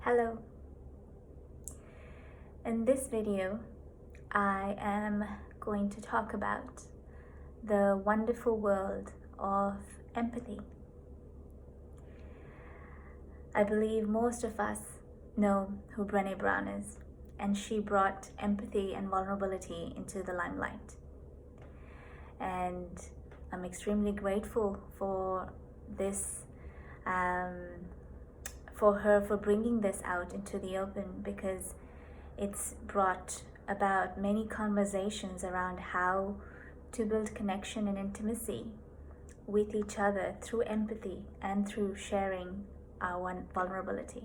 Hello. In this video, I am going to talk about the wonderful world of empathy. I believe most of us know who Brené Brown is, and she brought empathy and vulnerability into the limelight. And I'm extremely grateful for this, for her for bringing this out into the open, because it's brought about many conversations around how to build connection and intimacy with each other through empathy and through sharing our vulnerability.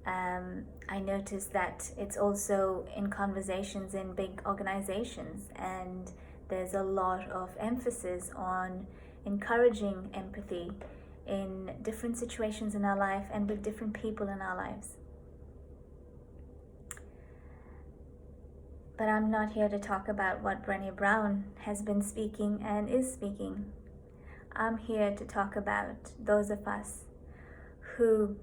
I noticed that it's also in conversations in big organizations, and there's a lot of emphasis on encouraging empathy in different situations in our life and with different people in our lives. But I'm not here to talk about what Brené Brown has been speaking and is speaking. I'm here to talk about those of us who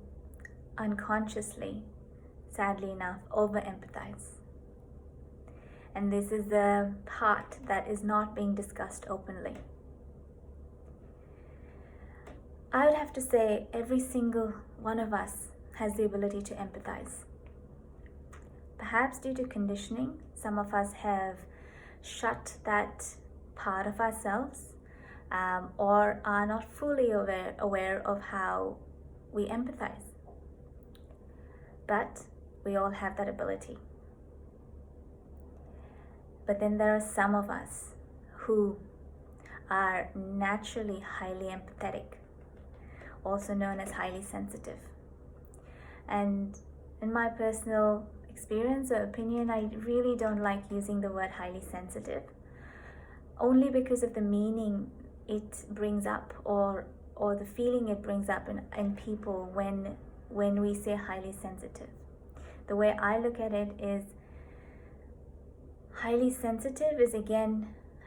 unconsciously, sadly enough, over-empathize. And this is the part that is not being discussed openly. I would have to say every single one of us has the ability to empathize. Perhaps due to conditioning, some of us have shut that part of ourselves or are not fully aware of how we empathize. But we all have that ability. But then there are some of us who are naturally highly empathetic, also known as highly sensitive. And in my personal experience or opinion, I really don't like using the word highly sensitive, only because of the meaning it brings up or the feeling it brings up in people when we say highly sensitive. The way I look at it is highly sensitive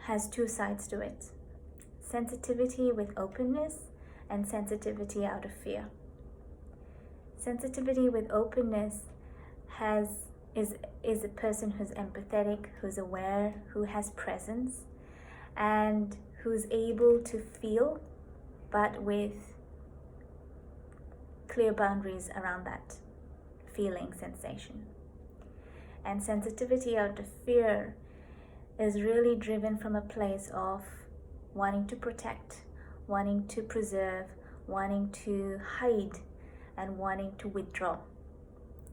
has two sides to it. Sensitivity with openness and sensitivity out of fear. Sensitivity with openness is a person who's empathetic, who's aware, who has presence, and who's able to feel, but with clear boundaries around that feeling sensation. And sensitivity out of fear is really driven from a place of wanting to protect, wanting to preserve, wanting to hide, and wanting to withdraw,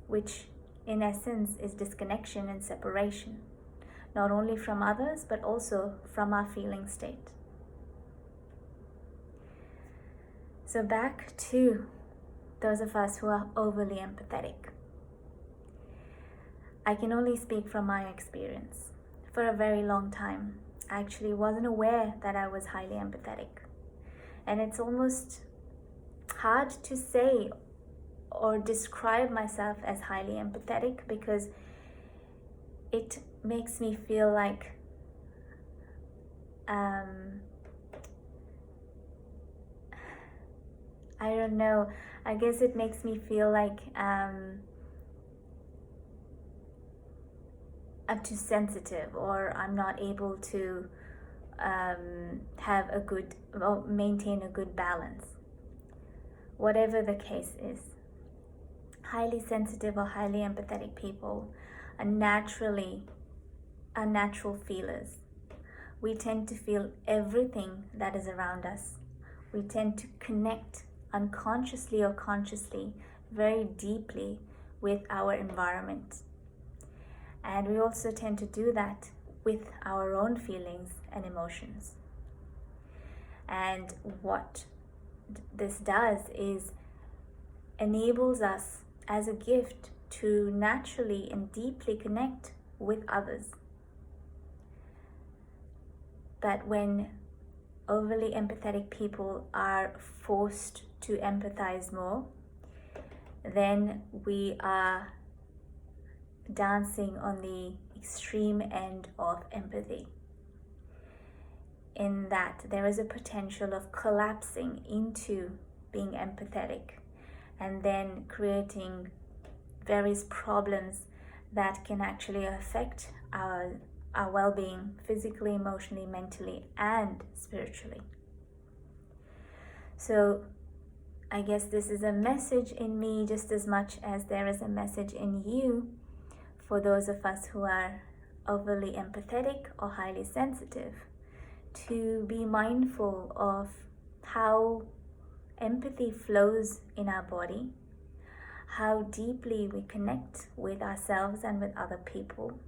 which in essence is disconnection and separation, not only from others but also from our feeling state. So back to those of us who are overly empathetic. I can only speak from my experience. For a very long time, I actually wasn't aware that I was highly empathetic. And it's almost hard to say or describe myself as highly empathetic, because it makes me feel like I don't know, I guess it makes me feel like I'm too sensitive, or I'm not able to maintain a good balance. Whatever the case is, highly sensitive or highly empathetic people are natural feelers. We tend to feel everything that is around us. We tend to connect unconsciously or consciously very deeply with our environment. And we also tend to do that with our own feelings and emotions. And what this does is enables us as a gift to naturally and deeply connect with others. But when overly empathetic people are forced to empathize more, then we are dancing on the extreme end of empathy, in that there is a potential of collapsing into being empathetic and then creating various problems that can actually affect our well-being physically, emotionally, mentally, and spiritually. So I guess this is a message in me just as much as there is a message in you for those of us who are overly empathetic or highly sensitive, to be mindful of how empathy flows in our body, how deeply we connect with ourselves and with other people,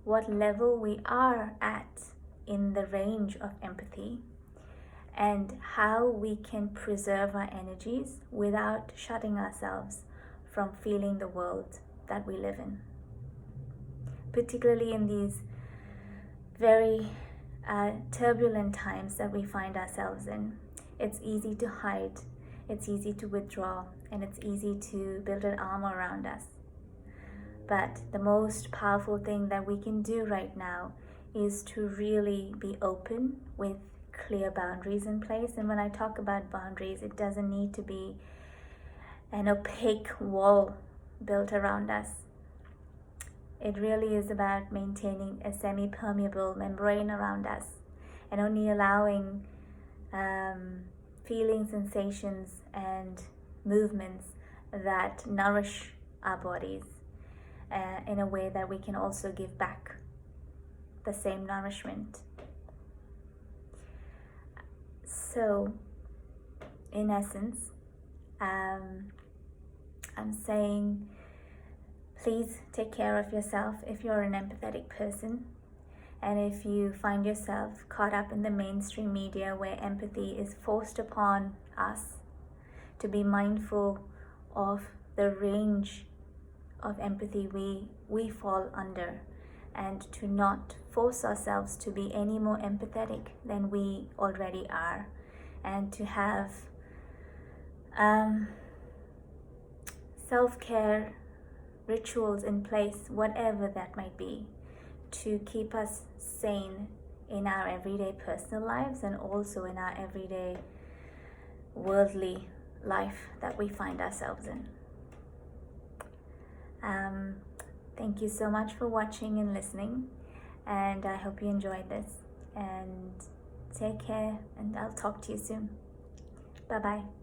what level we are at in the range of empathy, and how we can preserve our energies without shutting ourselves from feeling the world that we live in. Particularly in these very turbulent times that we find ourselves in. It's easy to hide, it's easy to withdraw, and it's easy to build an armor around us. But the most powerful thing that we can do right now is to really be open with clear boundaries in place. And when I talk about boundaries, it doesn't need to be an opaque wall built around us. It really is about maintaining a semi-permeable membrane around us and only allowing feelings, sensations, and movements that nourish our bodies in a way that we can also give back the same nourishment. So, in essence, I'm saying, please take care of yourself if you're an empathetic person. And if you find yourself caught up in the mainstream media where empathy is forced upon us, to be mindful of the range of empathy we fall under, and to not force ourselves to be any more empathetic than we already are, and to have self-care rituals in place, whatever that might be, to keep us sane in our everyday personal lives and also in our everyday worldly life that we find ourselves in. Thank you so much for watching and listening, and I hope you enjoyed this, and take care, and I'll talk to you soon. Bye bye.